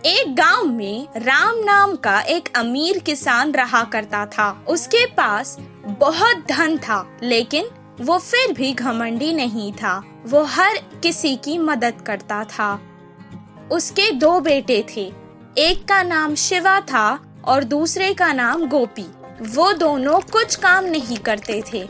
एक गांव में राम नाम का एक अमीर किसान रहा करता था। उसके पास बहुत धन था, लेकिन वो फिर भी घमंडी नहीं था। वो हर किसी की मदद करता था। उसके 2 बेटे थे। एक का नाम शिवा था और दूसरे का नाम गोपी। वो दोनों कुछ काम नहीं करते थे।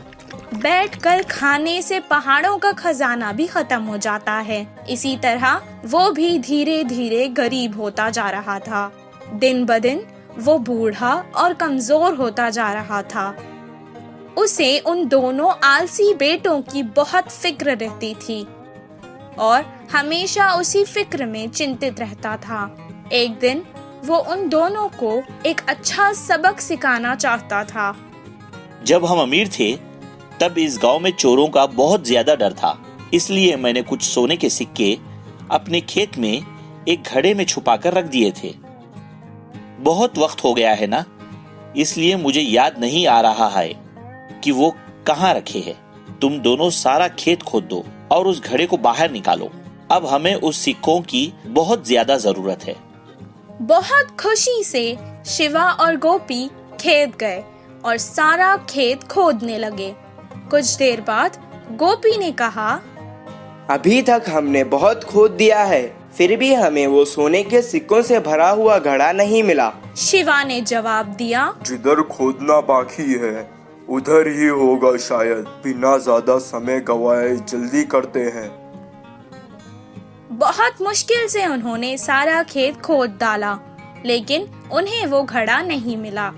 बैठकर खाने से पहाड़ों का खजाना भी खत्म हो जाता है। इसी तरह वो भी धीरे धीरे गरीब होता जा रहा था। दिन ब दिन वो बूढ़ा और कमजोर होता जा रहा था। उसे उन दोनों आलसी बेटों की बहुत फिक्र रहती थी और हमेशा उसी फिक्र में चिंतित रहता था। एक दिन वो उन दोनों को एक अच्छा सबक सिखाना चाहता था। जब हम अमीर थे तब इस गांव में चोरों का बहुत ज्यादा डर था। इसलिए मैंने कुछ सोने के सिक्के अपने खेत में एक घड़े में छुपाकर रख दिए थे। बहुत वक्त हो गया है ना, इसलिए मुझे याद नहीं आ रहा है कि वो कहाँ रखे हैं। तुम दोनों सारा खेत खोद दो और उस घड़े को बाहर निकालो। अब हमें उस सिक्कों की बहुत ज्यादा जरूरत है। बहुत खुशी से शिवा और गोपी खेत गए और सारा खेत खोदने लगे। कुछ देर बाद गोपी ने कहा, अभी तक हमने बहुत खोद दिया है, फिर भी हमें वो सोने के सिक्कों से भरा हुआ घड़ा नहीं मिला। शिवा ने जवाब दिया, जिधर खोदना बाकी है उधर ही होगा शायद। बिना ज्यादा समय गवाए जल्दी करते हैं। बहुत मुश्किल से उन्होंने सारा खेत खोद डाला, लेकिन उन्हें वो घड़ा नहीं मिला।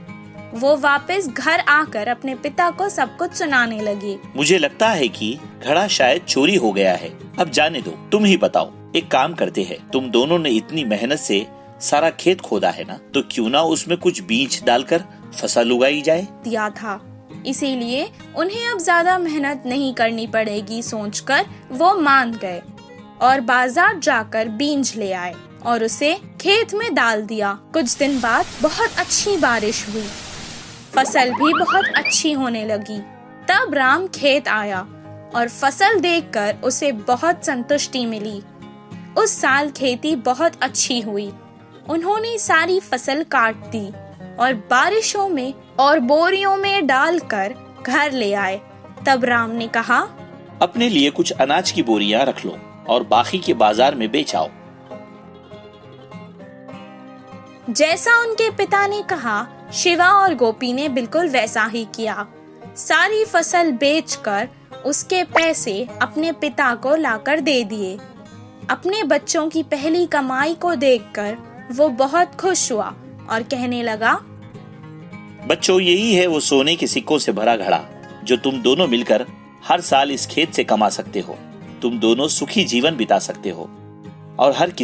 वो वापस घर आकर अपने पिता को सब कुछ सुनाने लगी। मुझे लगता है कि घड़ा शायद चोरी हो गया है। अब जाने दो, तुम ही बताओ। एक काम करते हैं, तुम दोनों ने इतनी मेहनत से सारा खेत खोदा है ना, तो क्यों ना उसमें कुछ बीज डालकर फसल उगाई जाए। दिया था, इसीलिए उन्हें अब ज्यादा मेहनत नहीं करनी पड़ेगी सोचकर वो मान गए और बाजार जाकर बीज ले आए और उसे खेत में डाल दिया। कुछ दिन बाद बहुत अच्छी बारिश हुई, फसल भी बहुत अच्छी होने लगी। तब राम खेत आया और फसल देखकर उसे बहुत संतुष्टि मिली। उस साल खेती बहुत अच्छी हुई। उन्होंने सारी फसल काट दी और बारिशों में और बोरियों में डालकर घर ले आए। तब राम ने कहा, अपने लिए कुछ अनाज की बोरियां रख लो और बाकी के बाजार में बेच आओ। जैसा उनके पिता ने कहा, शिवा और गोपी ने बिल्कुल वैसा ही किया। सारी फसल बेचकर उसके पैसे अपने पिता को लाकर दे दिए। अपने बच्चों की पहली कमाई को देखकर वो बहुत खुश हुआ और कहने लगा, बच्चों, यही है वो सोने के सिक्कों से भरा घड़ा जो तुम दोनों मिलकर हर साल इस खेत से कमा सकते हो। तुम दोनों सुखी जीवन बिता सकते हो और हर किसी